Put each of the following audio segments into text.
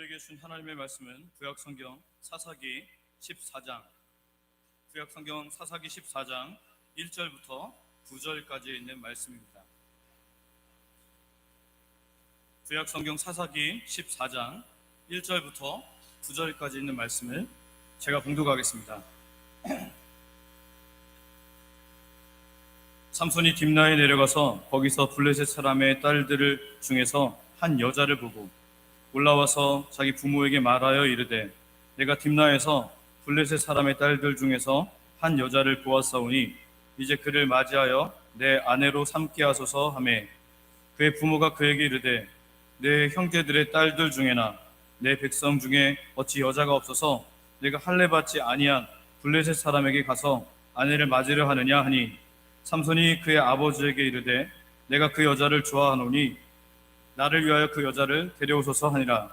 우리에게 준 하나님의 말씀은 구약성경 사사기 14장, 구약성경 사사기 14장 1절부터 9절까지 있는 말씀입니다. 구약성경 사사기 14장 1절부터 9절까지 있는 말씀을 제가 봉독하겠습니다. 삼손이 딥나에 내려가서 거기서 블레셋 사람의 딸들 중에서 한 여자를 보고 올라와서 자기 부모에게 말하여 이르되 내가 딥나에서 블레셋 사람의 딸들 중에서 한 여자를 보았사오니 이제 그를 맞이하여 내 아내로 삼게 하소서 하매 그의 부모가 그에게 이르되 내 형제들의 딸들 중에나 내 백성 중에 어찌 여자가 없어서 내가 할례 받지 아니한 블레셋 사람에게 가서 아내를 맞으려 하느냐 하니 삼손이 그의 아버지에게 이르되 내가 그 여자를 좋아하노니 나를 위하여 그 여자를 데려오소서 하니라.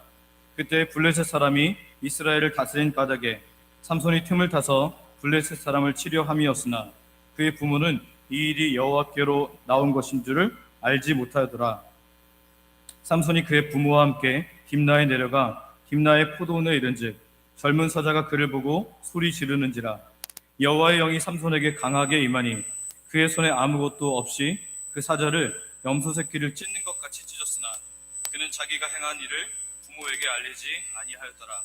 그때 블레셋 사람이 이스라엘을 다스린 까닭에 삼손이 틈을 타서 블레셋 사람을 치려 함이었으나 그의 부모는 이 일이 여호와께로 나온 것인 줄을 알지 못하더라. 삼손이 그의 부모와 함께 딥나에 내려가 딥나의 포도원에 이른즉 젊은 사자가 그를 보고 소리 지르는지라. 여호와의 영이 삼손에게 강하게 임하니 그의 손에 아무것도 없이 그 사자를 염소 새끼를 찢는 것 같이 찢었으나 그는 자기가 행한 일을 부모에게 알리지 아니하였더라.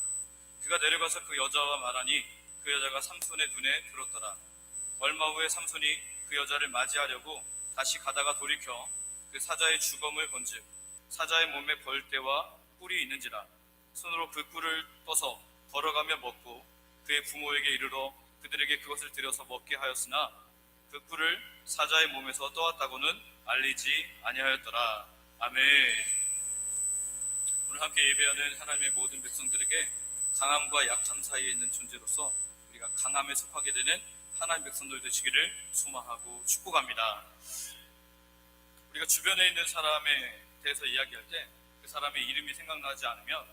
그가 내려가서 그 여자와 말하니 그 여자가 삼손의 눈에 들었더라. 얼마 후에 삼손이 그 여자를 맞이하려고 다시 가다가 돌이켜 그 사자의 주검을 본즉 사자의 몸에 벌떼와 뿔이 있는지라. 손으로 그 뿔을 떠서 걸어가며 먹고 그의 부모에게 이르러 그들에게 그것을 들여서 먹게 하였으나 그 뿔을 사자의 몸에서 떠왔다고는 알리지 아니하였더라. 아멘. 오늘 함께 예배하는 하나님의 모든 백성들에게 강함과 약함 사이에 있는 존재로서 우리가 강함에 속하게 되는 하나님 백성들 되시기를 소망하고 축복합니다. 우리가 주변에 있는 사람에 대해서 이야기할 때 그 사람의 이름이 생각나지 않으면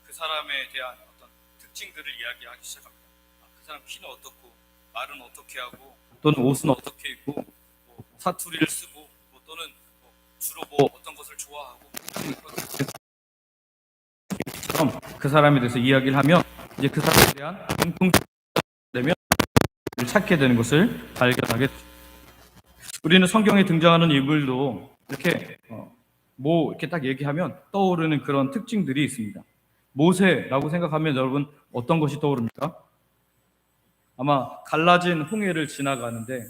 그 사람에 대한 어떤 특징들을 이야기하기 시작합니다. 그 사람 키는 어떻고 말은 어떻게 하고 또는 옷은 어떻게 입고 사투리를 쓰고 또는 주로 어떤 것을 좋아하고 그 사람에 대해서 이야기를 하면 이제 그 사람에 대한 공통점이 되면 찾게 되는 것을 발견하게 됩니다. 우리는 성경에 등장하는 인물도 이렇게 이렇게 딱 얘기하면 떠오르는 그런 특징들이 있습니다. 모세라고 생각하면 여러분 어떤 것이 떠오릅니까? 아마 갈라진 홍해를 지나가는데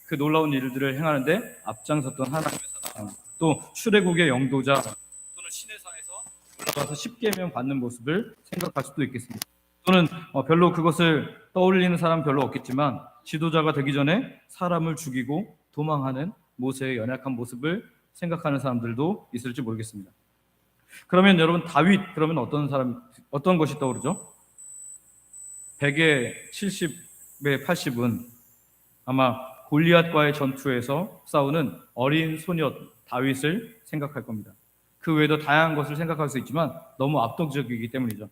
그 놀라운 일들을 행하는데 앞장섰던 하나님의 사람, 또 출애굽의 영도자, 또는 시내산에서 올라가서 십계명 받는 모습을 생각할 수도 있겠습니다. 또는 별로 그것을 떠올리는 사람 별로 없겠지만 지도자가 되기 전에 사람을 죽이고 도망하는 모세의 연약한 모습을 생각하는 사람들도 있을지 모르겠습니다. 그러면 여러분 다윗 그러면 어떤 것이 떠오르죠? 100에 70에 80은 아마 골리앗과의 전투에서 싸우는 어린 소녀 다윗을 생각할 겁니다. 그 외에도 다양한 것을 생각할 수 있지만 너무 압도적이기 때문이죠.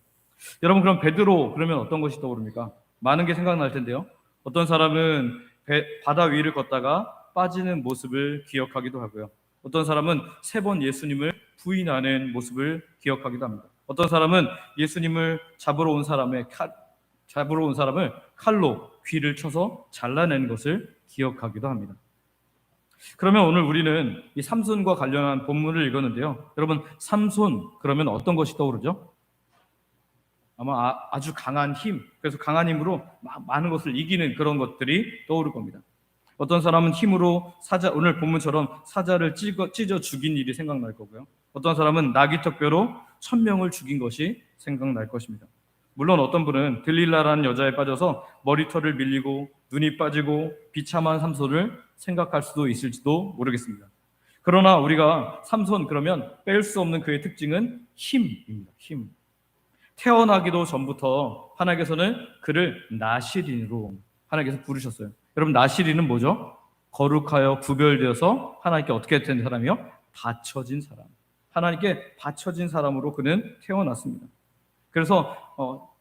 여러분 그럼 베드로 그러면 어떤 것이 떠오릅니까? 많은 게 생각날 텐데요. 어떤 사람은 바다 위를 걷다가 빠지는 모습을 기억하기도 하고요. 어떤 사람은 3번 예수님을 부인하는 모습을 기억하기도 합니다. 어떤 사람은 예수님을 잡으러 온 사람을 칼로 귀를 쳐서 잘라낸 것을 기억하기도 합니다. 그러면 오늘 우리는 이 삼손과 관련한 본문을 읽었는데요. 여러분 삼손 그러면 어떤 것이 떠오르죠? 아마 아주 강한 힘, 그래서 강한 힘으로 많은 것을 이기는 그런 것들이 떠오를 겁니다. 어떤 사람은 힘으로 오늘 본문처럼 사자를 찢어 죽인 일이 생각날 거고요. 어떤 사람은 나귀턱뼈로 1000명을 죽인 것이 생각날 것입니다. 물론 어떤 분은 들릴라라는 여자에 빠져서 머리털을 밀리고 눈이 빠지고 비참한 삼손을 생각할 수도 있을지도 모르겠습니다. 그러나 우리가 삼손 그러면 뺄 수 없는 그의 특징은 힘입니다. 힘. 태어나기도 전부터 하나님께서는 그를 나시린으로 하나님께서 부르셨어요. 여러분 나시린은 뭐죠? 거룩하여 구별되어서 하나님께 어떻게 된 사람이요? 바쳐진 사람. 하나님께 바쳐진 사람으로 그는 태어났습니다. 그래서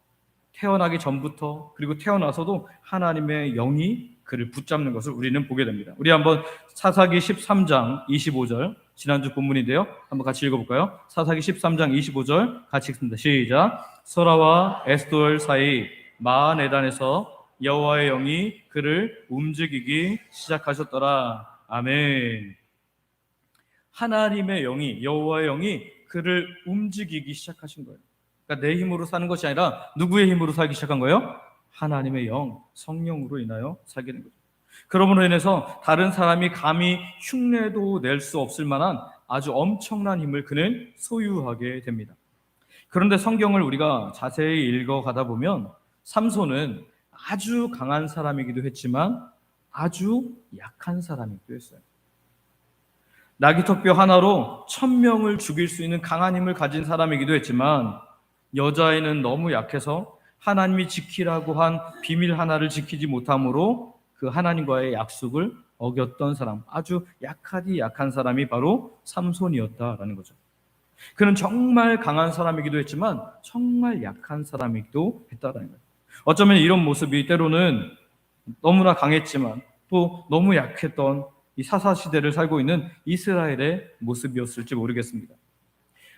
태어나기 전부터 그리고 태어나서도 하나님의 영이 그를 붙잡는 것을 우리는 보게 됩니다. 우리 한번 사사기 13장 25절 지난주 본문인데요. 한번 같이 읽어볼까요? 사사기 13장 25절 같이 읽습니다. 시작. 소라와 에스돌 사이 마하네단에서 여호와의 영이 그를 움직이기 시작하셨더라. 아멘. 하나님의 영이, 여호와의 영이 그를 움직이기 시작하신 거예요. 그러니까 내 힘으로 사는 것이 아니라 누구의 힘으로 살기 시작한 거예요? 하나님의 영, 성령으로 인하여 살게 된 거죠. 그러므로 인해서 다른 사람이 감히 흉내도 낼 수 없을 만한 아주 엄청난 힘을 그는 소유하게 됩니다. 그런데 성경을 우리가 자세히 읽어가다 보면 삼손은 아주 강한 사람이기도 했지만 아주 약한 사람이기도 했어요. 나귀턱뼈 하나로 1000명을 죽일 수 있는 강한 힘을 가진 사람이기도 했지만 여자애는 너무 약해서 하나님이 지키라고 한 비밀 하나를 지키지 못함으로 그 하나님과의 약속을 어겼던 사람, 아주 약하디 약한 사람이 바로 삼손이었다라는 거죠. 그는 정말 강한 사람이기도 했지만 정말 약한 사람이기도 했다라는 거예요. 어쩌면 이런 모습이 때로는 너무나 강했지만 또 너무 약했던 이 사사시대를 살고 있는 이스라엘의 모습이었을지 모르겠습니다.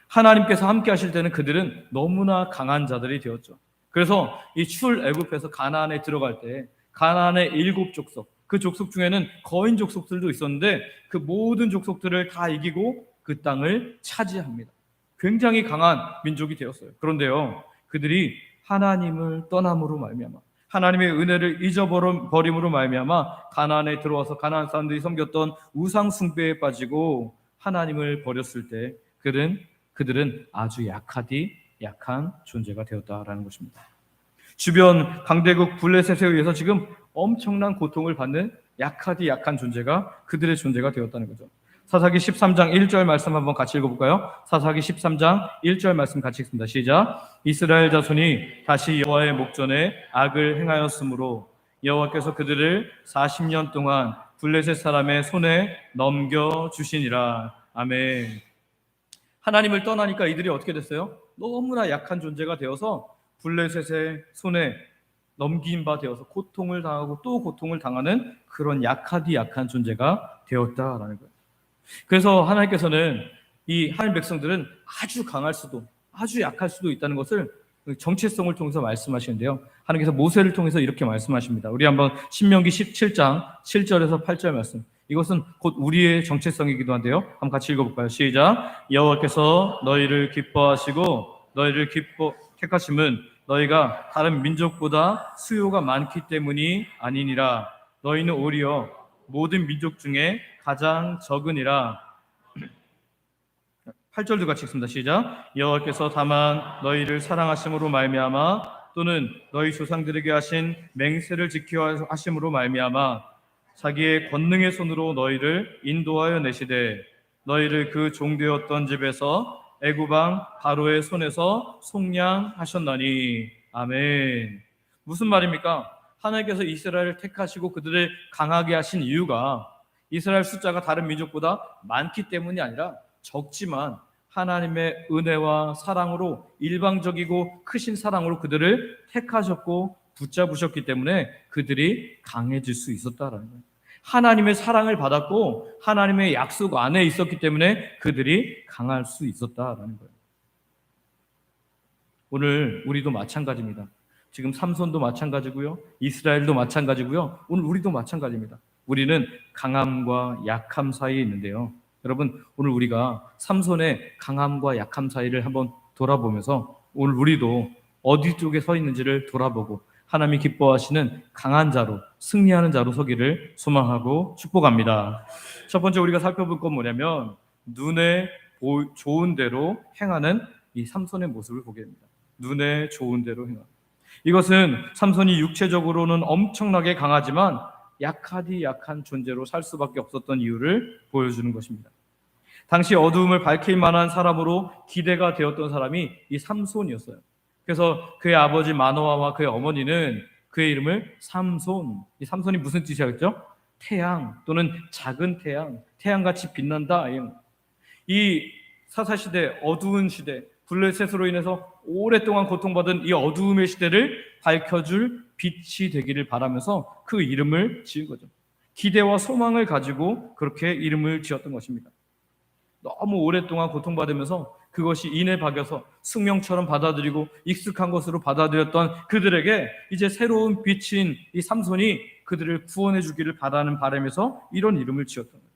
하나님께서 함께 하실 때는 그들은 너무나 강한 자들이 되었죠. 그래서 이 출애굽해서 가나안에 들어갈 때 가나안의 7족속, 그 족속 중에는 거인 족속들도 있었는데 그 모든 족속들을 다 이기고 그 땅을 차지합니다. 굉장히 강한 민족이 되었어요. 그런데요, 그들이 하나님을 떠남으로 말미암아 하나님의 은혜를 잊어버림으로 말미암아 가나안에 들어와서 가나안 사람들이 섬겼던 우상 숭배에 빠지고 하나님을 버렸을 때 그들은 아주 약한 존재가 되었다라는 것입니다. 주변 강대국 블레셋에 의해서 지금 엄청난 고통을 받는 약한 존재가 그들의 존재가 되었다는 거죠. 사사기 13장 1절 말씀 한번 같이 읽어볼까요? 사사기 13장 1절 말씀 같이 읽습니다. 시작. 이스라엘 자손이 다시 여호와의 목전에 악을 행하였으므로 여호와께서 그들을 40년 동안 블레셋 사람의 손에 넘겨주시니라. 아멘. 하나님을 떠나니까 이들이 어떻게 됐어요? 너무나 약한 존재가 되어서 블레셋의 손에 넘긴 바 되어서 고통을 당하고 또 고통을 당하는 그런 약한 존재가 되었다라는 거예요. 그래서 하나님께서는 이 하나님 백성들은 아주 강할 수도 아주 약할 수도 있다는 것을 정체성을 통해서 말씀하시는데요. 하나님께서 모세를 통해서 이렇게 말씀하십니다. 우리 한번 신명기 17장 7절에서 8절 말씀. 이것은 곧 우리의 정체성이기도 한데요. 한번 같이 읽어볼까요? 시작. 여호와께서 너희를 기뻐하시고 너희를 택하심은 너희가 다른 민족보다 수요가 많기 때문이 아니니라. 너희는 오히려 모든 민족 중에 가장 적으니라. 8절도 같이 읽습니다. 시작. 여호와께서 다만 너희를 사랑하심으로 말미암아 또는 너희 조상들에게 하신 맹세를 지켜 하심으로 말미암아 자기의 권능의 손으로 너희를 인도하여 내시되 너희를 그 종되었던 집에서 애굽 왕 바로의 손에서 속량하셨나니. 아멘. 무슨 말입니까? 하나님께서 이스라엘을 택하시고 그들을 강하게 하신 이유가 이스라엘 숫자가 다른 민족보다 많기 때문이 아니라 적지만 하나님의 은혜와 사랑으로 일방적이고 크신 사랑으로 그들을 택하셨고 붙잡으셨기 때문에 그들이 강해질 수 있었다라는 거예요. 하나님의 사랑을 받았고 하나님의 약속 안에 있었기 때문에 그들이 강할 수 있었다라는 거예요. 오늘 우리도 마찬가지입니다. 지금 삼손도 마찬가지고요. 이스라엘도 마찬가지고요. 오늘 우리도 마찬가지입니다. 우리는 강함과 약함 사이에 있는데요. 여러분, 오늘 우리가 삼손의 강함과 약함 사이를 한번 돌아보면서 오늘 우리도 어디 쪽에 서 있는지를 돌아보고 하나님이 기뻐하시는 강한 자로, 승리하는 자로 서기를 소망하고 축복합니다. 첫 번째 우리가 살펴볼 건 뭐냐면 눈에 좋은 대로 행하는 이 삼손의 모습을 보게 됩니다. 눈에 좋은 대로 행하는. 이것은 삼손이 육체적으로는 엄청나게 강하지만 약한 존재로 살 수밖에 없었던 이유를 보여주는 것입니다. 당시 어두움을 밝힐 만한 사람으로 기대가 되었던 사람이 이 삼손이었어요. 그래서 그의 아버지 마노아와 그의 어머니는 그의 이름을 삼손. 이 삼손이 무슨 뜻이었죠? 태양 또는 작은 태양, 태양같이 빛난다. 이 사사시대, 어두운 시대, 블레셋으로 인해서 오랫동안 고통받은 이 어두움의 시대를 밝혀줄 빛이 되기를 바라면서 그 이름을 지은 거죠. 기대와 소망을 가지고 그렇게 이름을 지었던 것입니다. 너무 오랫동안 고통받으면서 그것이 인에 박여서 숙명처럼 받아들이고 익숙한 것으로 받아들였던 그들에게 이제 새로운 빛인 이 삼손이 그들을 구원해 주기를 바라는 바람에서 이런 이름을 지었던 거예요.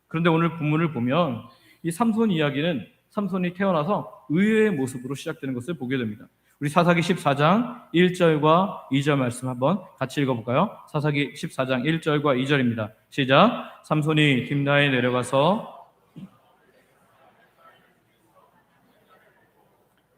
그런데 오늘 본문을 보면 이 삼손 이야기는 삼손이 태어나서 의외의 모습으로 시작되는 것을 보게 됩니다. 우리 사사기 14장 1절과 2절 말씀 한번 같이 읽어볼까요? 사사기 14장 1절과 2절입니다. 시작. 삼손이 딥나에 내려가서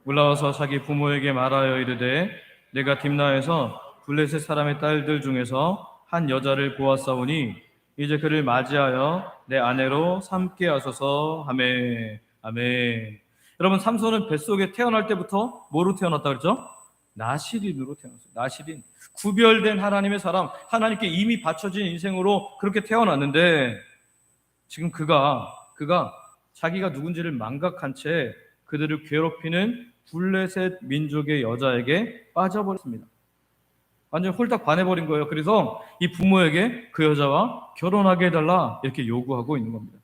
올라와서 자기 부모에게 말하여 이르되 내가 딥나에서 블레셋 사람의 딸들 중에서 한 여자를 보았사오니 이제 그를 맞이하여 내 아내로 삼게 하소서 하매. 아멘. 여러분, 삼손은 뱃속에 태어날 때부터 뭐로 태어났다 그랬죠? 나실인으로 태어났어요. 나실인. 구별된 하나님의 사람, 하나님께 이미 바쳐진 인생으로 그렇게 태어났는데 지금 그가 자기가 누군지를 망각한 채 그들을 괴롭히는 블레셋 민족의 여자에게 빠져버렸습니다. 완전 홀딱 반해버린 거예요. 그래서 이 부모에게 그 여자와 결혼하게 해달라 이렇게 요구하고 있는 겁니다.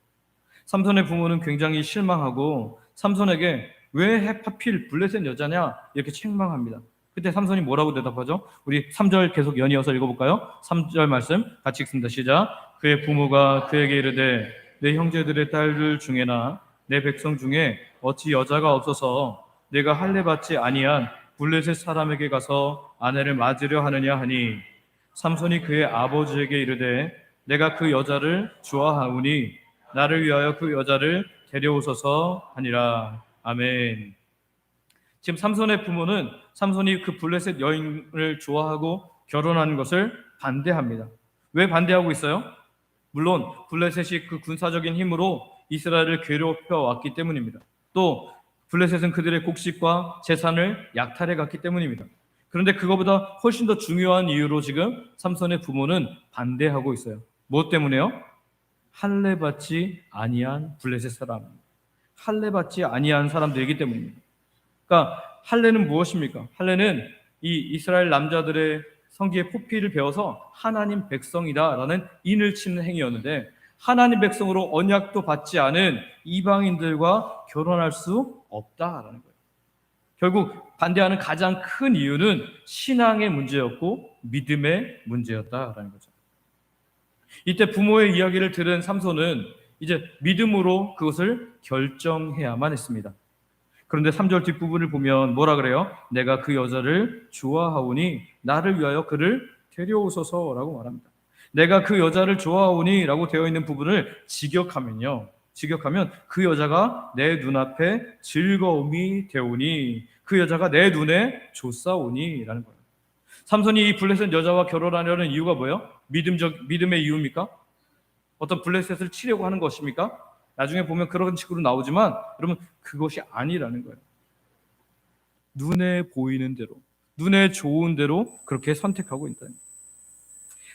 삼손의 부모는 굉장히 실망하고 삼손에게 왜 하필 블레셋 여자냐 이렇게 책망합니다. 그때 삼손이 뭐라고 대답하죠? 우리 3절 계속 연이어서 읽어볼까요? 3절 말씀 같이 읽습니다. 시작. 그의 부모가 그에게 이르되 내 형제들의 딸들 중에나 내 백성 중에 어찌 여자가 없어서 내가 할례 받지 아니한 블레셋 사람에게 가서 아내를 맞으려 하느냐 하니 삼손이 그의 아버지에게 이르되 내가 그 여자를 좋아하오니 나를 위하여 그 여자를 데려오소서 하니라. 아멘. 지금 삼손의 부모는 삼손이 그 블레셋 여인을 좋아하고 결혼하는 것을 반대합니다. 왜 반대하고 있어요? 물론 블레셋이 그 군사적인 힘으로 이스라엘을 괴롭혀 왔기 때문입니다. 또 블레셋은 그들의 곡식과 재산을 약탈해 갔기 때문입니다. 그런데 그거보다 훨씬 더 중요한 이유로 지금 삼손의 부모는 반대하고 있어요. 무엇 때문에요? 할례 받지 아니한 블레셋 사람, 할례 받지 아니한 사람들이기 때문입니다. 그러니까 할례는 무엇입니까? 할례는 이 이스라엘 남자들의 성기의 포피를 배워서 하나님 백성이다라는 인을 치는 행위였는데 하나님 백성으로 언약도 받지 않은 이방인들과 결혼할 수 없다라는 거예요. 결국 반대하는 가장 큰 이유는 신앙의 문제였고 믿음의 문제였다라는 거죠. 이때 부모의 이야기를 들은 삼손은 이제 믿음으로 그것을 결정해야만 했습니다. 그런데 3절 뒷부분을 보면 뭐라 그래요? 내가 그 여자를 좋아하오니 나를 위하여 그를 데려오소서라고 말합니다. 내가 그 여자를 좋아하오니 라고 되어 있는 부분을 직역하면 그 여자가 내 눈앞에 즐거움이 되오니 그 여자가 내 눈에 좋사오니 라는 거예요. 삼손이 이 블레셋 여자와 결혼하려는 이유가 뭐예요? 믿음의 이유입니까? 어떤 블레셋을 치려고 하는 것입니까? 나중에 보면 그런 식으로 나오지만 여러분 그것이 아니라는 거예요. 눈에 보이는 대로, 눈에 좋은 대로 그렇게 선택하고 있다.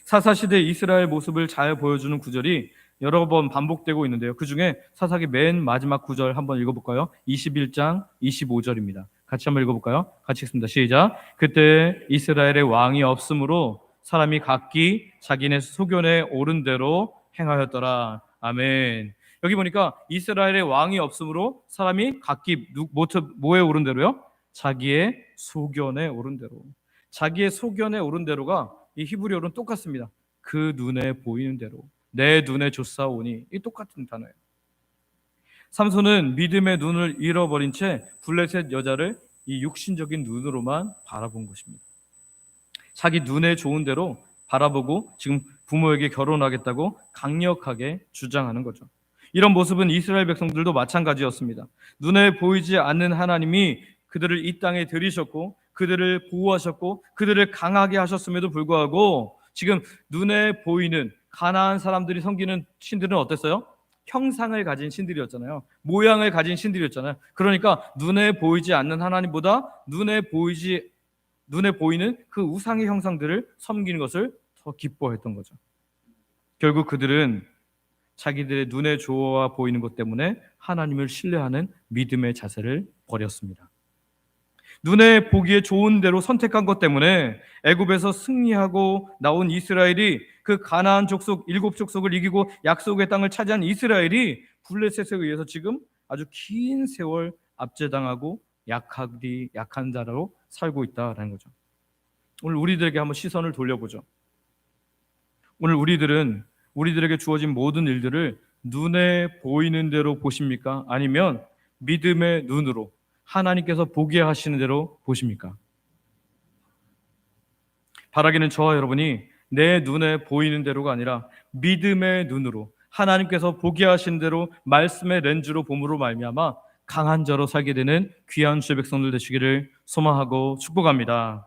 사사시대 이스라엘 모습을 잘 보여주는 구절이 여러 번 반복되고 있는데요. 그 중에 사사기 맨 마지막 구절 한번 읽어볼까요? 21장 25절입니다. 같이 한번 읽어볼까요? 같이 읽습니다. 시작. 그때 이스라엘의 왕이 없으므로 사람이 각기 자기네 소견에 옳은 대로 행하였더라. 아멘. 여기 보니까 이스라엘의 왕이 없으므로 사람이 각기 뭐에 옳은 대로요? 자기의 소견에 옳은 대로. 자기의 소견에 옳은 대로가 이 히브리어로는 똑같습니다. 그 눈에 보이는 대로, 내 눈에 좋사오니, 이 똑같은 단어예요. 삼손은 믿음의 눈을 잃어버린 채 블레셋 여자를 이 육신적인 눈으로만 바라본 것입니다. 자기 눈에 좋은 대로 바라보고 지금 부모에게 결혼하겠다고 강력하게 주장하는 거죠. 이런 모습은 이스라엘 백성들도 마찬가지였습니다. 눈에 보이지 않는 하나님이 그들을 이 땅에 들이셨고 그들을 보호하셨고 그들을 강하게 하셨음에도 불구하고 지금 눈에 보이는 가나안 사람들이 섬기는 신들은 어땠어요? 형상을 가진 신들이었잖아요. 모양을 가진 신들이었잖아요. 그러니까 눈에 보이지 않는 하나님보다 눈에 보이는 그 우상의 형상들을 섬기는 것을 더 기뻐했던 거죠. 결국 그들은 자기들의 눈에 좋아 보이는 것 때문에 하나님을 신뢰하는 믿음의 자세를 버렸습니다. 눈에 보기에 좋은 대로 선택한 것 때문에 애굽에서 승리하고 나온 이스라엘이 그 가나안 족속 7족속을 이기고 약속의 땅을 차지한 이스라엘이 블레셋에 의해서 지금 아주 긴 세월 압제당하고 약한 자로 살고 있다라는 거죠. 오늘 우리들에게 한번 시선을 돌려보죠. 오늘 우리들에게 주어진 모든 일들을 눈에 보이는 대로 보십니까? 아니면 믿음의 눈으로 하나님께서 보게 하시는 대로 보십니까? 바라기는 저와 여러분이 내 눈에 보이는 대로가 아니라 믿음의 눈으로 하나님께서 보게 하신 대로 말씀의 렌즈로 봄으로 말미암아 강한 자로 살게 되는 귀한 주의 백성들 되시기를 소망하고 축복합니다.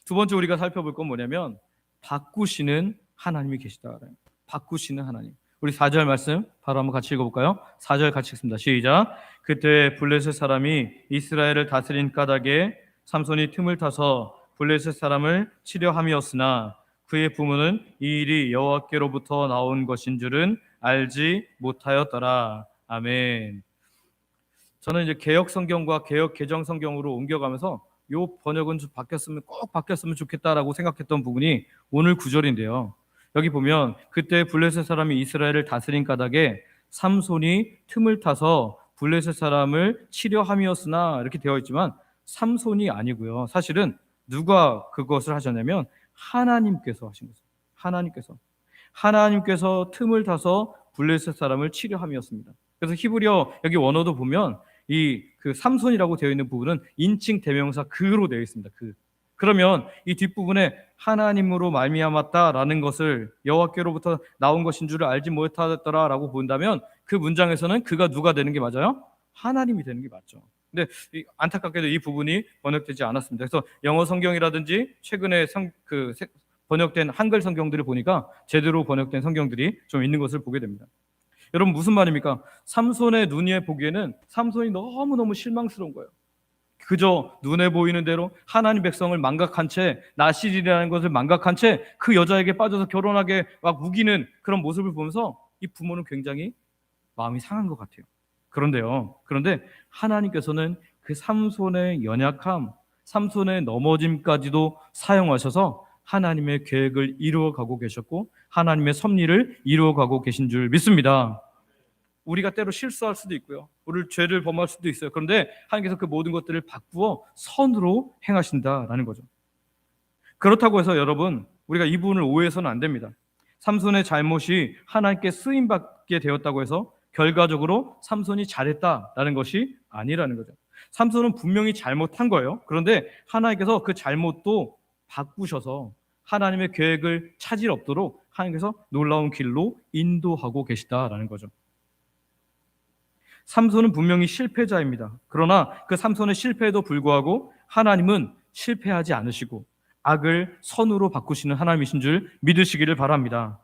두 번째 우리가 살펴볼 건 뭐냐면 바꾸시는 하나님이 계시다. 바꾸시는 하나님. 우리 4절 말씀 바로 한번 같이 읽어볼까요? 4절 같이 읽습니다. 시작. 그때 블레셋 사람이 이스라엘을 다스린 까닭에 삼손이 틈을 타서 블레셋 사람을 치려함이었으나 그의 부모는 이 일이 여호와께로부터 나온 것인 줄은 알지 못하였더라. 아멘. 저는 이제 개역 성경과 개역 개정 성경으로 옮겨가면서 요 번역은 좀 꼭 바뀌었으면 좋겠다라고 생각했던 부분이 오늘 구절인데요. 여기 보면 그때 블레셋 사람이 이스라엘을 다스린 까닭에 삼손이 틈을 타서 블레셋 사람을 치려함이었으나 이렇게 되어 있지만 삼손이 아니고요. 사실은 누가 그것을 하셨냐면 하나님께서 하신 거죠. 하나님께서 틈을 타서 블레셋 사람을 치려함이었습니다. 그래서 히브리어 여기 원어도 보면 이 그 삼손이라고 되어 있는 부분은 인칭 대명사 그로 되어 있습니다. 그러면 이 뒷부분에 하나님으로 말미암았다라는 것을 여호와께로부터 나온 것인 줄을 알지 못하였더라라고 본다면 그 문장에서는 그가 누가 되는 게 맞아요? 하나님이 되는 게 맞죠. 근데 안타깝게도 이 부분이 번역되지 않았습니다. 그래서 영어 성경이라든지 최근에 번역된 한글 성경들을 보니까 제대로 번역된 성경들이 좀 있는 것을 보게 됩니다. 여러분 무슨 말입니까? 삼손의 눈에 보기에는 삼손이 너무너무 실망스러운 거예요. 그저 눈에 보이는 대로 하나님 백성을 망각한 채 나실이라는 것을 망각한 채 그 여자에게 빠져서 결혼하게 막 우기는 그런 모습을 보면서 이 부모는 굉장히 마음이 상한 것 같아요. 그런데 하나님께서는 그 삼손의 연약함, 삼손의 넘어짐까지도 사용하셔서 하나님의 계획을 이루어가고 계셨고 하나님의 섭리를 이루어가고 계신 줄 믿습니다. 우리가 때로 실수할 수도 있고요. 우리를 죄를 범할 수도 있어요. 그런데 하나님께서 그 모든 것들을 바꾸어 선으로 행하신다라는 거죠. 그렇다고 해서 여러분 우리가 이 부분을 오해해서는 안 됩니다. 삼손의 잘못이 하나님께 쓰임받게 되었다고 해서 결과적으로 삼손이 잘했다라는 것이 아니라는 거죠. 삼손은 분명히 잘못한 거예요. 그런데 하나님께서 그 잘못도 바꾸셔서 하나님의 계획을 차질 없도록 하나님께서 놀라운 길로 인도하고 계시다라는 거죠. 삼손은 분명히 실패자입니다. 그러나 그 삼손의 실패에도 불구하고 하나님은 실패하지 않으시고 악을 선으로 바꾸시는 하나님이신 줄 믿으시기를 바랍니다.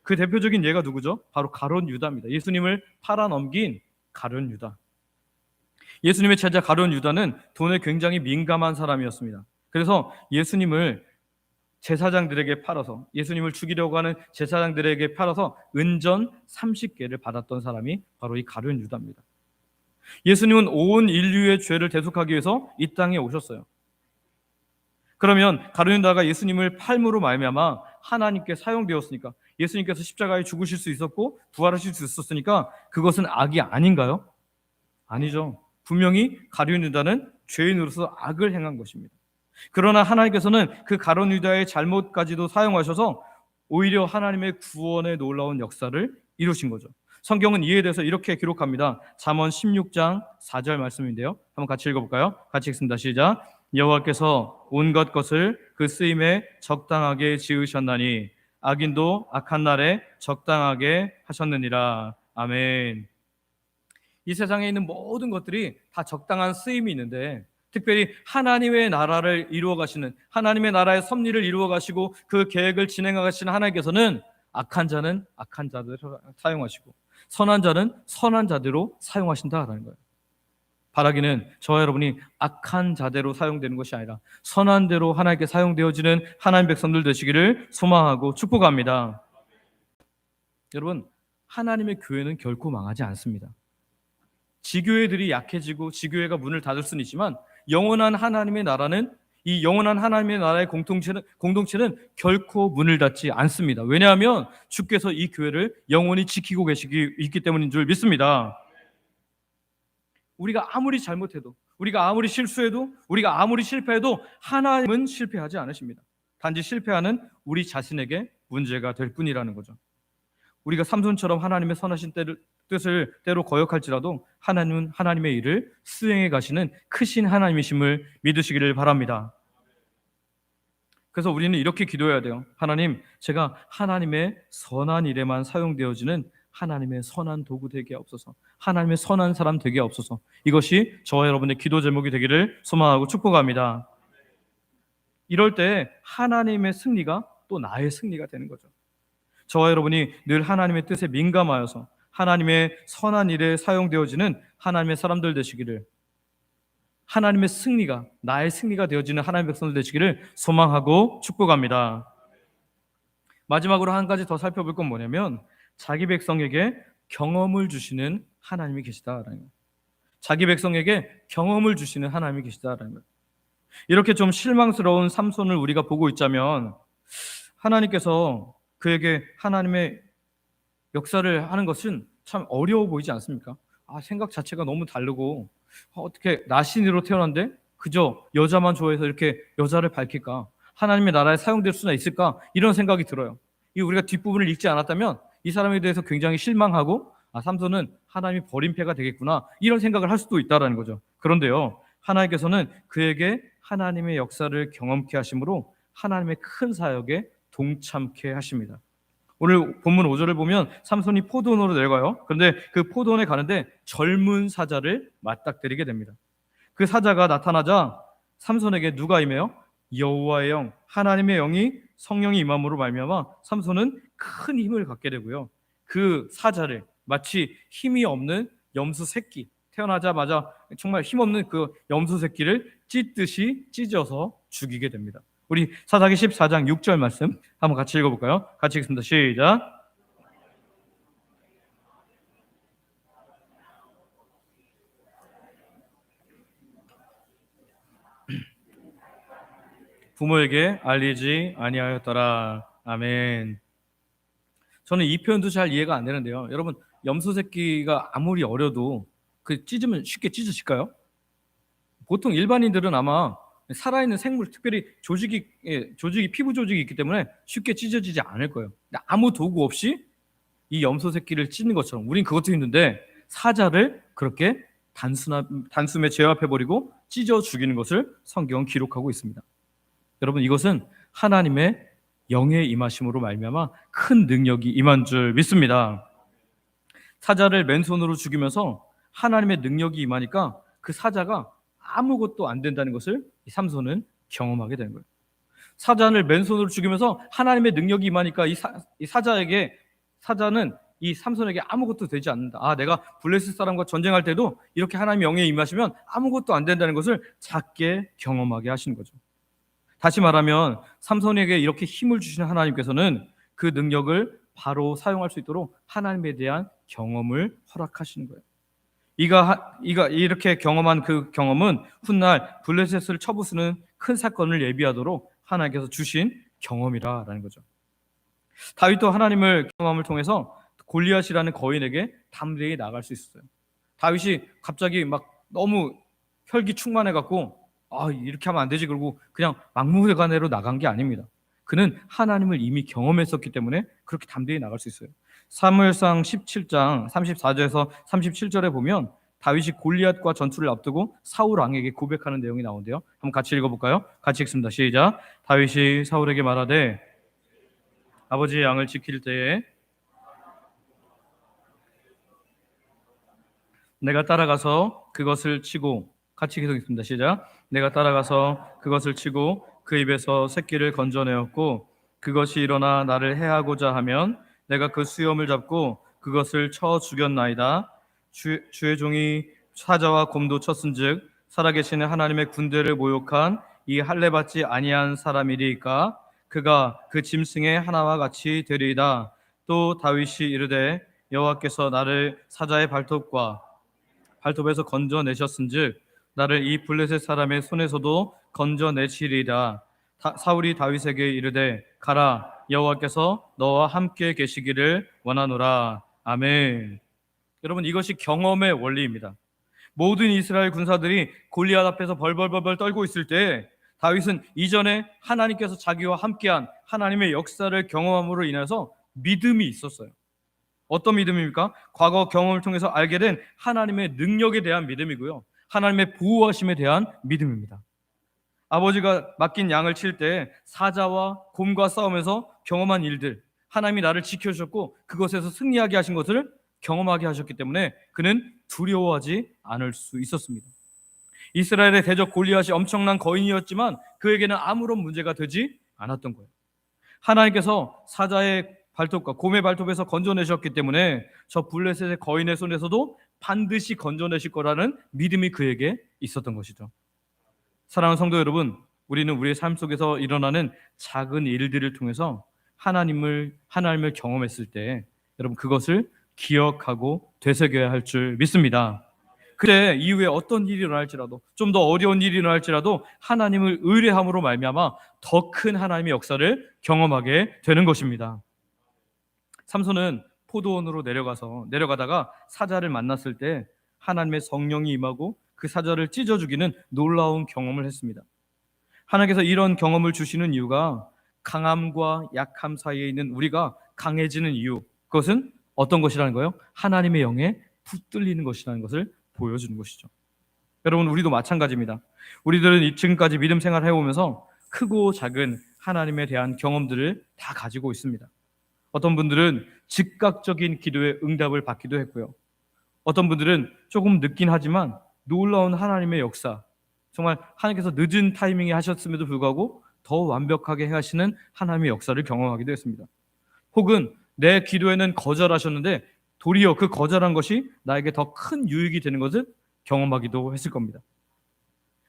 그 대표적인 예가 누구죠? 바로 가룟 유다입니다. 예수님을 팔아넘긴 가룟 유다. 예수님의 제자 가룟 유다는 돈에 굉장히 민감한 사람이었습니다. 그래서 예수님을 제사장들에게 팔아서 예수님을 죽이려고 하는 제사장들에게 팔아서 은전 30개를 받았던 사람이 바로 이 가룟 유다입니다. 예수님은 온 인류의 죄를 대속하기 위해서 이 땅에 오셨어요. 그러면 가룟 유다가 예수님을 팔므로 말미암아 하나님께 사용되었으니까 예수님께서 십자가에 죽으실 수 있었고 부활하실 수 있었으니까 그것은 악이 아닌가요? 아니죠. 분명히 가룟 유다는 죄인으로서 악을 행한 것입니다. 그러나 하나님께서는 그 가룟 유다의 잘못까지도 사용하셔서 오히려 하나님의 구원의 놀라운 역사를 이루신 거죠. 성경은 이에 대해서 이렇게 기록합니다. 잠언 16장 4절 말씀인데요. 한번 같이 읽어볼까요? 같이 읽습니다. 시작. 여호와께서 온갖 것을 그 쓰임에 적당하게 지으셨나니 악인도 악한 날에 적당하게 하셨느니라. 아멘. 이 세상에 있는 모든 것들이 다 적당한 쓰임이 있는데 특별히 하나님의 나라를 이루어 가시는 하나님의 나라의 섭리를 이루어 가시고 그 계획을 진행해 가시는 하나님께서는 악한 자는 악한 자들을 사용하시고 선한 자는 선한 자대로 사용하신다라는 거예요. 바라기는 저와 여러분이 악한 자대로 사용되는 것이 아니라 선한 대로 하나님께 사용되어지는 하나님 백성들 되시기를 소망하고 축복합니다. 여러분 하나님의 교회는 결코 망하지 않습니다. 지교회들이 약해지고 지교회가 문을 닫을 수는 있지만 영원한 하나님의 나라는 이 영원한 하나님의 나라의 공동체는 결코 문을 닫지 않습니다. 왜냐하면 주께서 이 교회를 영원히 지키고 계시기 있기 때문인 줄 믿습니다. 우리가 아무리 잘못해도, 우리가 아무리 실수해도, 우리가 아무리 실패해도 하나님은 실패하지 않으십니다. 단지 실패하는 우리 자신에게 문제가 될 뿐이라는 거죠. 우리가 삼손처럼 하나님의 선하신 뜻을 때로 거역할지라도 하나님은 하나님의 일을 수행해 가시는 크신 하나님이심을 믿으시기를 바랍니다. 그래서 우리는 이렇게 기도해야 돼요. 하나님, 제가 하나님의 선한 일에만 사용되어지는 하나님의 선한 도구 되게 없어서, 하나님의 선한 사람 되게 없어서. 이것이 저와 여러분의 기도 제목이 되기를 소망하고 축복합니다. 이럴 때 하나님의 승리가 또 나의 승리가 되는 거죠. 저와 여러분이 늘 하나님의 뜻에 민감하여서 하나님의 선한 일에 사용되어지는 하나님의 사람들 되시기를, 하나님의 승리가 나의 승리가 되어지는 하나님의 백성들 되시기를 소망하고 축복합니다. 마지막으로 한 가지 더 살펴볼 건 뭐냐면 자기 백성에게 경험을 주시는 하나님이 계시다라는 거예요. 자기 백성에게 경험을 주시는 하나님이 계시다라는 거예요. 이렇게 좀 실망스러운 삼손을 우리가 보고 있자면 하나님께서 그에게 하나님의 역사를 하는 것은 참 어려워 보이지 않습니까? 생각 자체가 너무 다르고 어떻게 나신으로 태어났는데 그저 여자만 좋아해서 이렇게 여자를 밝힐까? 하나님의 나라에 사용될 수나 있을까? 이런 생각이 들어요. 이 우리가 뒷부분을 읽지 않았다면 이 사람에 대해서 굉장히 실망하고 삼손은 하나님이 버림패가 되겠구나 이런 생각을 할 수도 있다는 거죠. 그런데요, 하나님께서는 그에게 하나님의 역사를 경험케 하심으로 하나님의 큰 사역에 동참케 하십니다. 오늘 본문 5절을 보면 삼손이 포도원으로 내려가요. 그런데 그 포도원에 가는데 젊은 사자를 맞닥뜨리게 됩니다. 그 사자가 나타나자 삼손에게 누가 임해요? 여호와의 영, 하나님의 영이 성령이 임함으로 말미암아 삼손은 큰 힘을 갖게 되고요. 그 사자를 마치 힘이 없는 염소 새끼, 태어나자마자 정말 힘없는 그 염소 새끼를 찢듯이 찢어서 죽이게 됩니다. 우리 사사기 14장 6절 말씀 한번 같이 읽어볼까요? 같이 읽습니다. 시작. 부모에게 알리지 아니하였더라. 아멘. 저는 이 표현도 잘 이해가 안 되는데요. 여러분, 염소 새끼가 아무리 어려도 그 찢으면 쉽게 찢어질까요? 보통 일반인들은 아마 살아있는 생물, 특별히 조직이 피부 조직이 있기 때문에 쉽게 찢어지지 않을 거예요. 근데 아무 도구 없이 이 염소 새끼를 찢는 것처럼 우린 그것도 힘든데 사자를 그렇게 단숨에 제압해버리고 찢어 죽이는 것을 성경은 기록하고 있습니다. 여러분, 이것은 하나님의 영의 임하심으로 말미암아 큰 능력이 임한 줄 믿습니다. 사자를 맨손으로 죽이면서 하나님의 능력이 임하니까 그 사자가 아무것도 안 된다는 것을 이 삼손은 경험하게 되는 거예요. 사자를 맨손으로 죽이면서 하나님의 능력이 임하니까 이 사자는 이 삼손에게 아무것도 되지 않는다. 내가 블레셋 사람과 전쟁할 때도 이렇게 하나님의 영에 임하시면 아무것도 안 된다는 것을 작게 경험하게 하시는 거죠. 다시 말하면 삼손에게 이렇게 힘을 주시는 하나님께서는 그 능력을 바로 사용할 수 있도록 하나님에 대한 경험을 허락하시는 거예요. 이가 이렇게 경험한 그 경험은 훗날 블레셋을 쳐부수는 큰 사건을 예비하도록 하나님께서 주신 경험이라는 거죠. 다윗도 하나님을 경험을 통해서 골리앗이라는 거인에게 담대히 나갈 수 있었어요. 다윗이 갑자기 막 너무 혈기 충만해갖고 이렇게 하면 안 되지 그러고 그냥 막무가내로 나간 게 아닙니다. 그는 하나님을 이미 경험했었기 때문에 그렇게 담대히 나갈 수 있어요. 사무엘상 17장 34절에서 37절에 보면 다윗이 골리앗과 전투를 앞두고 사울 왕에게 고백하는 내용이 나오는데요. 한번 같이 읽어볼까요? 같이 읽습니다. 시작. 다윗이 사울에게 말하되 아버지의 양을 지킬 때에 내가 따라가서 그것을 치고, 같이 계속했습니다. 시작. 내가 따라가서 그것을 치고 그 입에서 새끼를 건져내었고 그것이 일어나 나를 해하고자 하면 내가 그 수염을 잡고 그것을 쳐 죽였나이다. 주의 종이 사자와 곰도 쳤은즉 살아계시는 하나님의 군대를 모욕한 이 할례받지 아니한 사람이리까 그가 그 짐승의 하나와 같이 되리이다. 또 다윗이 이르되 여호와께서 나를 사자의 발톱에서 건져내셨은즉 나를 이 블레셋 사람의 손에서도 건져내시리라. 사울이 다윗에게 이르되 가라, 여호와께서 너와 함께 계시기를 원하노라. 아멘. 여러분, 이것이 경험의 원리입니다. 모든 이스라엘 군사들이 골리앗 앞에서 벌벌벌 떨고 있을 때 다윗은 이전에 하나님께서 자기와 함께한 하나님의 역사를 경험함으로 인해서 믿음이 있었어요. 어떤 믿음입니까? 과거 경험을 통해서 알게 된 하나님의 능력에 대한 믿음이고요, 하나님의 보호하심에 대한 믿음입니다. 아버지가 맡긴 양을 칠 때 사자와 곰과 싸우면서 경험한 일들, 하나님이 나를 지켜주셨고 그것에서 승리하게 하신 것을 경험하게 하셨기 때문에 그는 두려워하지 않을 수 있었습니다. 이스라엘의 대적 골리앗이 엄청난 거인이었지만 그에게는 아무런 문제가 되지 않았던 거예요. 하나님께서 사자의 발톱과 곰의 발톱에서 건져내셨기 때문에 저 블레셋의 거인의 손에서도 반드시 건져내실 거라는 믿음이 그에게 있었던 것이죠. 사랑하는 성도 여러분, 우리는 우리의 삶 속에서 일어나는 작은 일들을 통해서 하나님을 경험했을 때 여러분 그것을 기억하고 되새겨야 할 줄 믿습니다. 그때 이후에 어떤 일이 일어날지라도, 좀 더 어려운 일이 일어날지라도 하나님을 의뢰함으로 말미암아 더 큰 하나님의 역사를 경험하게 되는 것입니다. 삼손은 포도원으로 내려가다가 사자를 만났을 때 하나님의 성령이 임하고 그 사자를 찢어 죽이는 놀라운 경험을 했습니다. 하나님께서 이런 경험을 주시는 이유가 강함과 약함 사이에 있는 우리가 강해지는 이유, 그것은 어떤 것이라는 거예요? 하나님의 영에 붙들리는 것이라는 것을 보여주는 것이죠. 여러분, 우리도 마찬가지입니다. 우리들은 지금까지 믿음 생활을 해오면서 크고 작은 하나님에 대한 경험들을 다 가지고 있습니다. 어떤 분들은 즉각적인 기도의 응답을 받기도 했고요, 어떤 분들은 조금 늦긴 하지만 놀라운 하나님의 역사, 정말 하나님께서 늦은 타이밍에 하셨음에도 불구하고 더 완벽하게 하시는 하나님의 역사를 경험하기도 했습니다. 혹은 내 기도에는 거절하셨는데 도리어 그 거절한 것이 나에게 더 큰 유익이 되는 것을 경험하기도 했을 겁니다.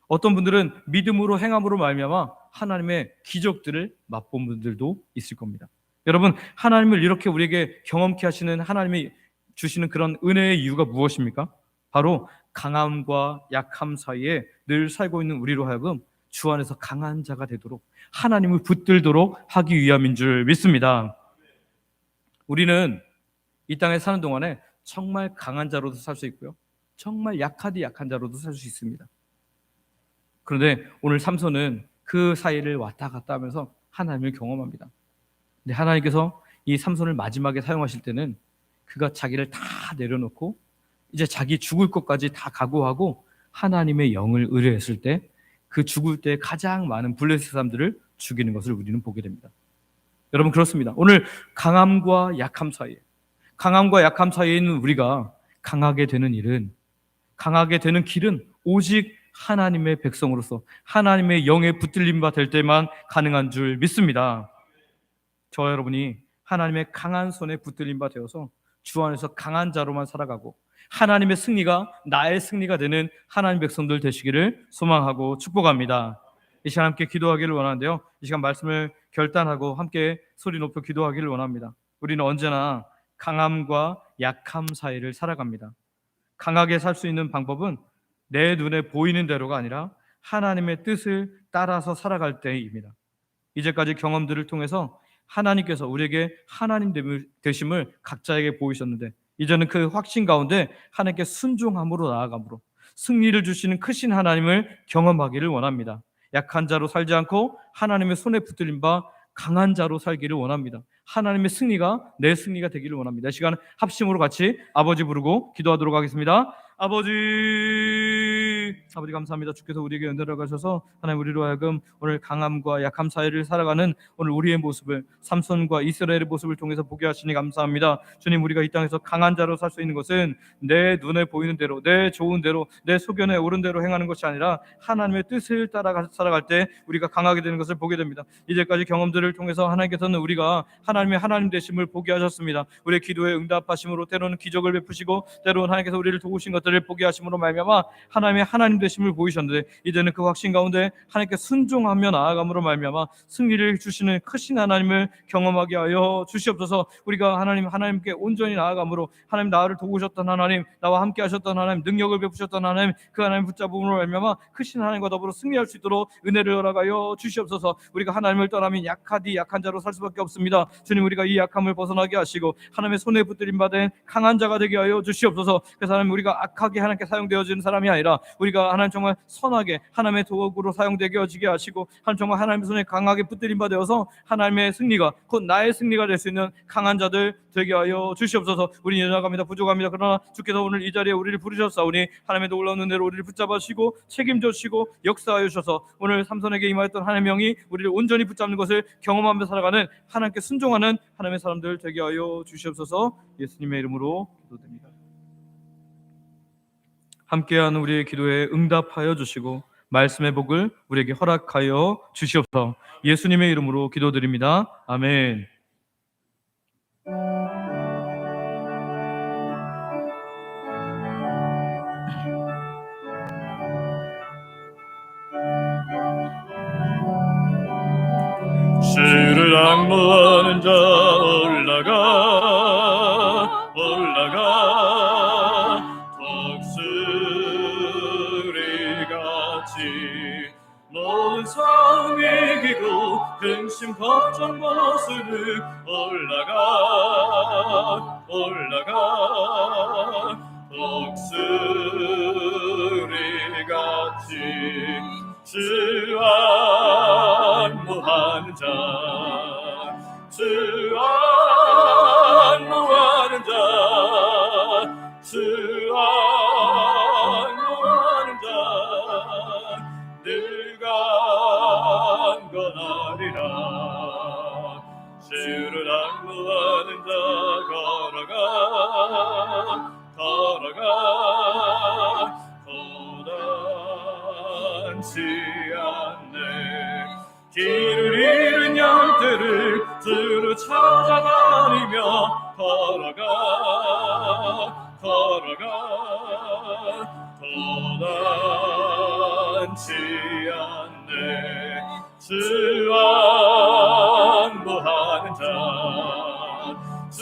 어떤 분들은 믿음으로 행함으로 말미암아 하나님의 기적들을 맛본 분들도 있을 겁니다. 여러분, 하나님을 이렇게 우리에게 경험케 하시는 하나님이 주시는 그런 은혜의 이유가 무엇입니까? 바로 강함과 약함 사이에 늘 살고 있는 우리로 하여금 주 안에서 강한 자가 되도록 하나님을 붙들도록 하기 위함인 줄 믿습니다. 우리는 이 땅에 사는 동안에 정말 강한 자로도 살 수 있고요, 정말 약하디 약한 자로도 살 수 있습니다. 그런데 오늘 삼손은 그 사이를 왔다 갔다 하면서 하나님을 경험합니다. 근데 하나님께서 이 삼손을 마지막에 사용하실 때는 그가 자기를 다 내려놓고 이제 자기 죽을 것까지 다 각오하고 하나님의 영을 의뢰했을 때 그 죽을 때 가장 많은 블레셋 사람들을 죽이는 것을 우리는 보게 됩니다. 여러분, 그렇습니다. 오늘 강함과 약함 사이에 있는 우리가 강하게 되는 길은 오직 하나님의 백성으로서 하나님의 영에 붙들림 바 될 때만 가능한 줄 믿습니다. 저와 여러분이 하나님의 강한 손에 붙들림 바 되어서 주 안에서 강한 자로만 살아가고 하나님의 승리가 나의 승리가 되는 하나님 백성들 되시기를 소망하고 축복합니다. 이 시간 함께 기도하기를 원하는데요, 이 시간 말씀을 결단하고 함께 소리 높여 기도하기를 원합니다. 우리는 언제나 강함과 약함 사이를 살아갑니다. 강하게 살 수 있는 방법은 내 눈에 보이는 대로가 아니라 하나님의 뜻을 따라서 살아갈 때입니다. 이제까지 경험들을 통해서 하나님께서 우리에게 하나님 되심을 각자에게 보이셨는데 이제는 그 확신 가운데 하나님께 순종함으로 나아감으로 승리를 주시는 크신 하나님을 경험하기를 원합니다. 약한 자로 살지 않고 하나님의 손에 붙들린 바 강한 자로 살기를 원합니다. 하나님의 승리가 내 승리가 되기를 원합니다. 이 시간 합심으로 같이 아버지 부르고 기도하도록 하겠습니다. 아버지 감사합니다. 주께서 우리에게 은혜를 가셔서 하나님 우리로 하여금 오늘 강함과 약함 사이를 살아가는 오늘 우리의 모습을 삼손과 이스라엘의 모습을 통해서 보게 하시니 감사합니다. 주님, 우리가 이 땅에서 강한 자로 살 수 있는 것은 내 눈에 보이는 대로, 내 좋은 대로, 내 소견에 옳은 대로 행하는 것이 아니라 하나님의 뜻을 따라 살아갈 때 우리가 강하게 되는 것을 보게 됩니다. 이제까지 경험들을 통해서 하나님께서는 우리가 하나님의 하나님 되심을 보게 하셨습니다. 우리의 기도에 응답하심으로 때로는 기적을 베푸시고 때로는 하나님께서 우리를 도우신 것들을 보게 하심으로 말미암아 하나님의 하나님 되심을 보이셨는데 이제는 그 확신 가운데 하나님께 순종하며 나아감으로 말미암아 승리를 주시는 크신 하나님을 경험하게 하여 주시옵소서. 우리가 하나님께 온전히 나아감으로 하나님 나를 도우셨던 하나님, 나와 함께 하셨던 하나님, 능력을 베푸셨던 하나님, 그 하나님 붙잡음으로 말미암아 크신 하나님과 더불어 승리할 수 있도록 은혜를 허락하여 주시옵소서. 우리가 하나님을 떠나면 약하디 약한 자로 살 수밖에 없습니다. 주님, 우리가 이 약함을 벗어나게 하시고 하나님의 손에 붙들림 받은 강한 자가 되게 하여 주시옵소서. 그래서 하나님, 우리가 악하게 하나님께 사용되어지는 사람이 아니라 우리가 하나님 정말 선하게 하나님의 도구로 사용되게 하시게 하시고 하나님 정말 하나님의 손에 강하게 붙들림 받아서 하나님의 승리가 곧 나의 승리가 될 수 있는 강한 자들 되게 하여 주시옵소서. 우리 연약합니다, 부족합니다. 그러나 주께서 오늘 이 자리에 우리를 부르셨사오니 하나님의 놀라운 은혜로 우리를 붙잡으시고 책임져 주시고 역사하여 주셔서 오늘 삼손에게 임하였던 하나님의 영이 우리를 온전히 붙잡는 것을 경험하며 살아가는 하나님께 순종하는 하나님의 사람들 되게 하여 주시옵소서. 예수님의 이름으로 기도드립니다. 함께한 우리의 기도에 응답하여 주시고 말씀의 복을 우리에게 허락하여 주시옵소서. 예수님의 이름으로 기도드립니다. 아멘. 주를 악무하는 자 올라가 독수리같이 모든 싸움 이기고 근심 걱정 벗으니 올라가 독수리같이 주 안무하는 자 늘 강건하리라. 주를 악무하는 자 걸어가 고단치 않네. 길을 잃은 양떼를 두루 찾아다니며 걸어가 고단치 않네. 주 안무하는 자 늘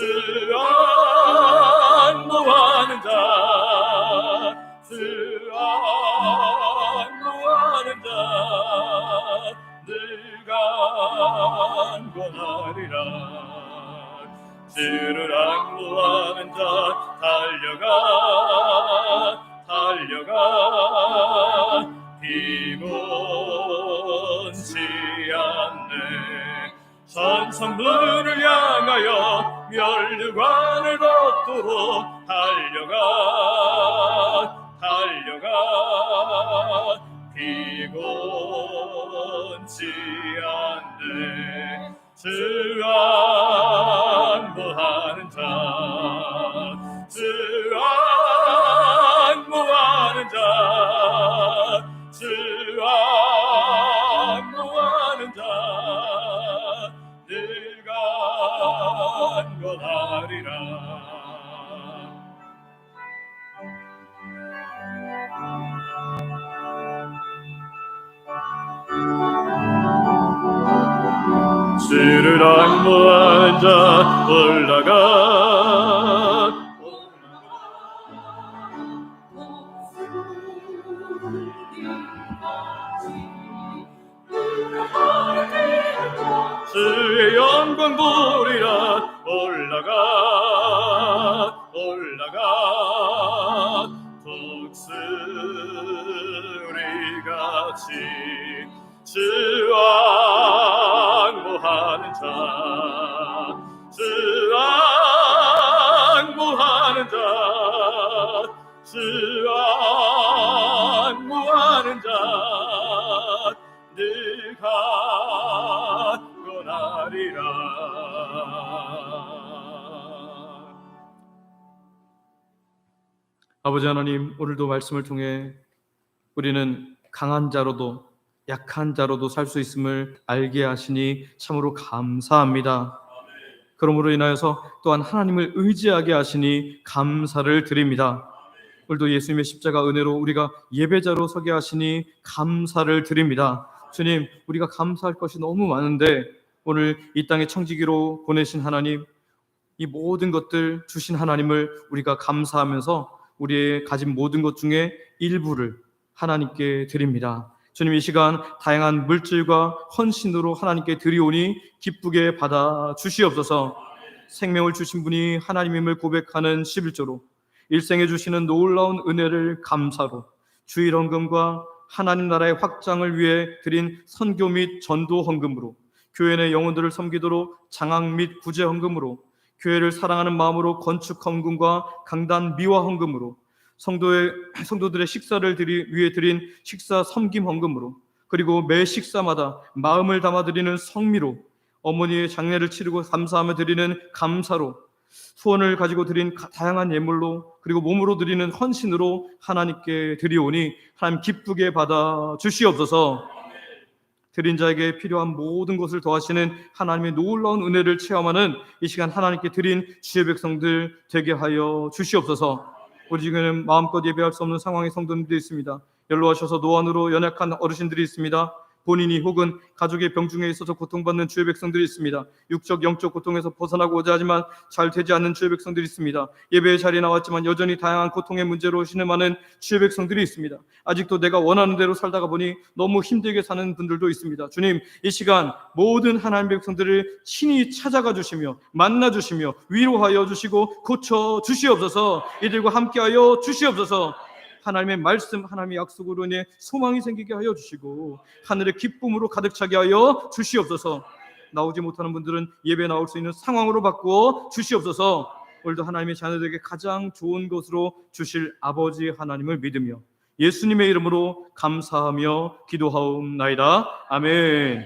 강건하리라. 주를 악무하는 자 달려가 피곤치 않네. 산성문을 향하여 면류관을 걷도록 달려가 피곤치 않네. 주 안무하는 자 늘 강건하리라. 주를 악무하는 자 올라가 주의 영광 보리라. 올라가 독수리같이 주 안무하는 자 늘 강건하리라. 아버지 하나님, 오늘도 말씀을 통해 우리는 강한 자로도 약한 자로도 살 수 있음을 알게 하시니 참으로 감사합니다. 그러므로 인하여서 또한 하나님을 의지하게 하시니 감사를 드립니다. 오늘도 예수님의 십자가 은혜로 우리가 예배자로 서게 하시니 감사를 드립니다. 주님, 우리가 감사할 것이 너무 많은데 오늘 이 땅에 청지기로 보내신 하나님, 이 모든 것들 주신 하나님을 우리가 감사하면서 우리의 가진 모든 것 중에 일부를 하나님께 드립니다. 주님, 이 시간 다양한 물질과 헌신으로 하나님께 드리오니 기쁘게 받아 주시옵소서. 생명을 주신 분이 하나님임을 고백하는 11조로, 일생에 주시는 놀라운 은혜를 감사로, 주일 헌금과 하나님 나라의 확장을 위해 드린 선교 및 전도 헌금으로, 교회 내 영혼들을 섬기도록 장학 및 구제 헌금으로, 교회를 사랑하는 마음으로 건축 헌금과 강단 미화 헌금으로, 성도들의 식사를 위해 드린 식사 섬김 헌금으로, 그리고 매 식사마다 마음을 담아 드리는 성미로, 어머니의 장례를 치르고 감사하며 드리는 감사로, 소원을 가지고 드린 다양한 예물로, 그리고 몸으로 드리는 헌신으로 하나님께 드리오니 하나님 기쁘게 받아 주시옵소서. 드린 자에게 필요한 모든 것을 더하시는 하나님의 놀라운 은혜를 체험하는 이 시간 하나님께 드린 주의 백성들 되게 하여 주시옵소서. 우리 지금은 마음껏 예배할 수 없는 상황의 성도님들이 있습니다. 연로하셔서 노안으로 연약한 어르신들이 있습니다. 본인이 혹은 가족의 병중에 있어서 고통받는 주의 백성들이 있습니다. 육적 영적 고통에서 벗어나고자 하지만 잘 되지 않는 주의 백성들이 있습니다. 예배의 자리에 나왔지만 여전히 다양한 고통의 문제로 신음하는 주의 백성들이 있습니다. 아직도 내가 원하는 대로 살다가 보니 너무 힘들게 사는 분들도 있습니다. 주님, 이 시간 모든 하나님의 백성들을 친히 찾아가 주시며 만나 주시며 위로하여 주시고 고쳐 주시옵소서. 이들과 함께하여 주시옵소서. 하나님의 말씀, 하나님의 약속으로 인해 소망이 생기게 하여 주시고 하늘의 기쁨으로 가득 차게 하여 주시옵소서. 나오지 못하는 분들은 예배 나올 수 있는 상황으로 바꾸어 주시옵소서. 오늘도 하나님의 자녀들에게 가장 좋은 것으로 주실 아버지 하나님을 믿으며 예수님의 이름으로 감사하며 기도하옵나이다. 아멘.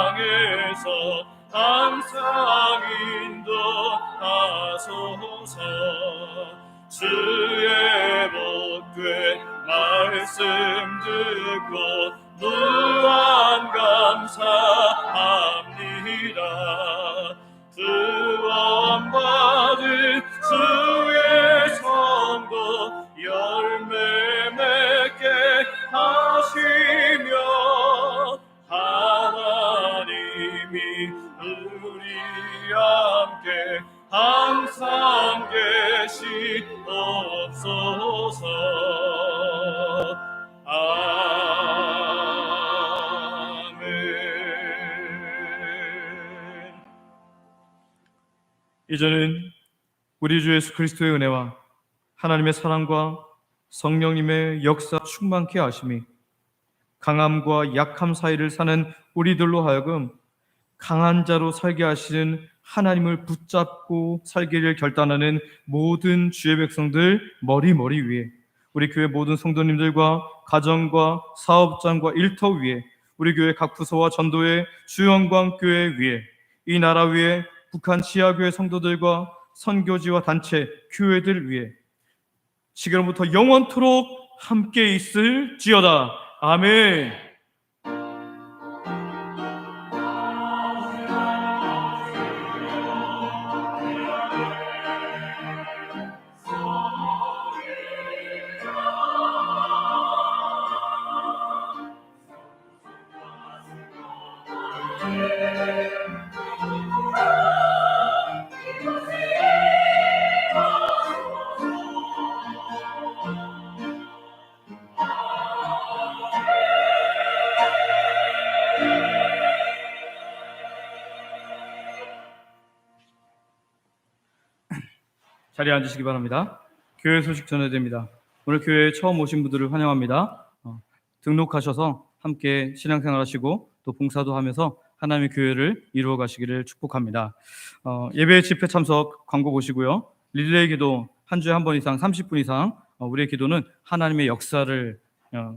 세상에서 항상 인도하소서. 주의 복된 말씀 듣고 무한 감사합니다. 구원받은 주의 성도 열매 맺게 하시며 하나님이 우리 함께 항상 계시옵소서. 아멘. 이제는 우리 주 예수 그리스도의 은혜와 하나님의 사랑과 성령님의 역사 충만케 하심이 강함과 약함 사이를 사는 우리들로 하여금 강한 자로 살게 하시는 하나님을 붙잡고 살기를 결단하는 모든 주의 백성들 머리 위에, 우리 교회 모든 성도님들과 가정과 사업장과 일터 위에, 우리 교회 각 부서와 전도회 주영광교회 위에, 이 나라 위에 북한 지하교회 성도들과 선교지와 단체 교회들 위에 지금부터 영원토록 함께 있을지어다. 아멘. 자리에 앉으시기 바랍니다. 교회 소식 전해드립니다. 오늘 교회에 처음 오신 분들을 환영합니다. 등록하셔서 함께 신앙생활 하시고 또 봉사도 하면서 하나님의 교회를 이루어 가시기를 축복합니다. 예배 집회 참석 광고 보시고요. 릴레이 기도 한 주에 한 번 이상 30분 이상 우리의 기도는 하나님의 역사를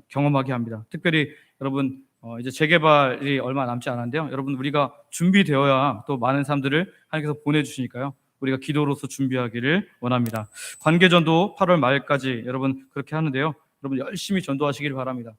경험하게 합니다. 특별히 여러분 이제 재개발이 얼마 남지 않았는데요. 여러분 우리가 준비되어야 또 많은 사람들을 하나님께서 보내주시니까요. 우리가 기도로서 준비하기를 원합니다. 관계전도 8월 말까지 여러분 그렇게 하는데요. 여러분 열심히 전도하시길 바랍니다.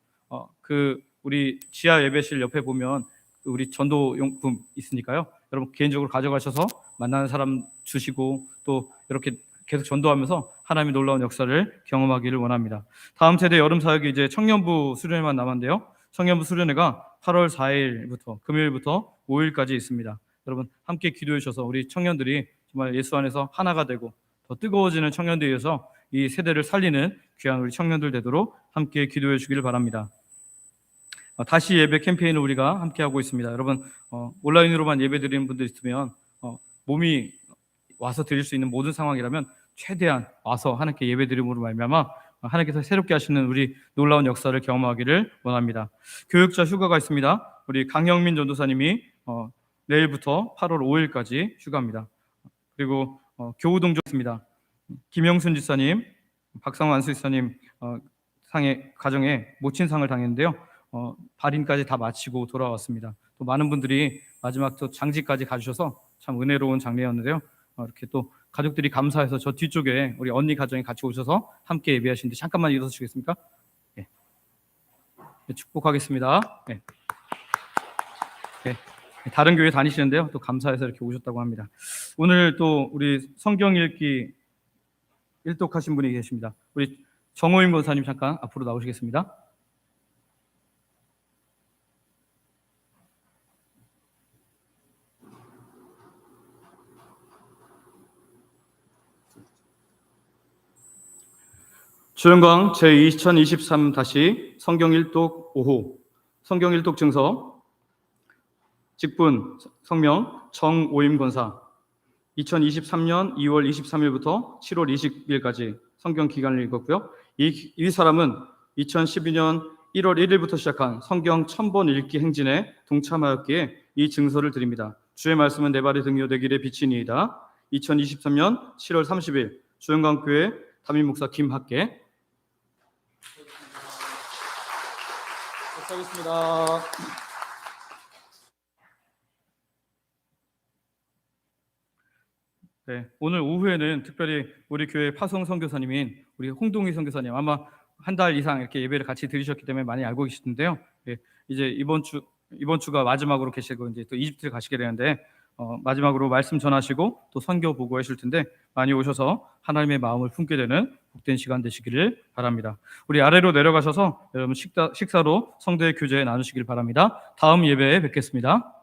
우리 지하 예배실 옆에 보면 우리 전도 용품 있으니까요. 여러분 개인적으로 가져가셔서 만나는 사람 주시고 또 이렇게 계속 전도하면서 하나님의 놀라운 역사를 경험하기를 원합니다. 다음 세대 여름 사역이 이제 청년부 수련회만 남았는데요. 청년부 수련회가 8월 4일부터 금요일부터 5일까지 있습니다. 여러분 함께 기도해 주셔서 우리 청년들이 정말 예수 안에서 하나가 되고 더 뜨거워지는 청년들에 의해서 이 세대를 살리는 귀한 우리 청년들 되도록 함께 기도해 주기를 바랍니다. 다시 예배 캠페인을 우리가 함께 하고 있습니다. 여러분 온라인으로만 예배 드리는 분들 있으면 몸이 와서 드릴 수 있는 모든 상황이라면 최대한 와서 하나님께 예배 드림으로 말미암아 하나님께서 새롭게 하시는 우리 놀라운 역사를 경험하기를 원합니다. 교육자 휴가가 있습니다. 우리 강영민 전도사님이 내일부터 8월 5일까지 휴가입니다. 그리고 교우동조 있습니다. 김영순 지사님, 박상환 안수지사님 가정에 모친상을 당했는데요. 발인까지 다 마치고 돌아왔습니다. 또 많은 분들이 마지막 또 장지까지 가주셔서 참 은혜로운 장례였는데요. 이렇게 또 가족들이 감사해서 저 뒤쪽에 우리 언니 가정이 같이 오셔서 함께 예배하시는데 잠깐만 일어서 주시겠습니까? 네. 네, 축복하겠습니다. 네. 네. 다른 교회 다니시는데요. 또 감사해서 이렇게 오셨다고 합니다. 오늘 또 우리 성경 읽기 일독하신 분이 계십니다. 우리 정호임 권사님 잠깐 앞으로 나오시겠습니다. 주영광 제2023 다시 성경 일독 5호 성경 일독 증서 직분 성명 정오임 권사 2023년 2월 23일부터 7월 20일까지 성경 기간을 읽었고요. 이 사람은 2012년 1월 1일부터 시작한 성경 1000번 읽기 행진에 동참하였기에 이 증서를 드립니다. 주의 말씀은 내 발의 등효되기를 비치니이다. 2023년 7월 30일 주영광교회 담임 목사 김학계. 감사하겠습니다. 네, 오늘 오후에는 특별히 우리 교회 파송 선교사님인 우리 홍동희 선교사님 아마 한 달 이상 이렇게 예배를 같이 드리셨기 때문에 많이 알고 계시는데요. 네, 이제 이번 주가 마지막으로 계시고 이제 또 이집트를 가시게 되는데 마지막으로 말씀 전하시고 또 선교 보고하실 텐데 많이 오셔서 하나님의 마음을 품게 되는 복된 시간 되시기를 바랍니다. 우리 아래로 내려가셔서 여러분 식사로 성도의 교제 나누시길 바랍니다. 다음 예배에 뵙겠습니다.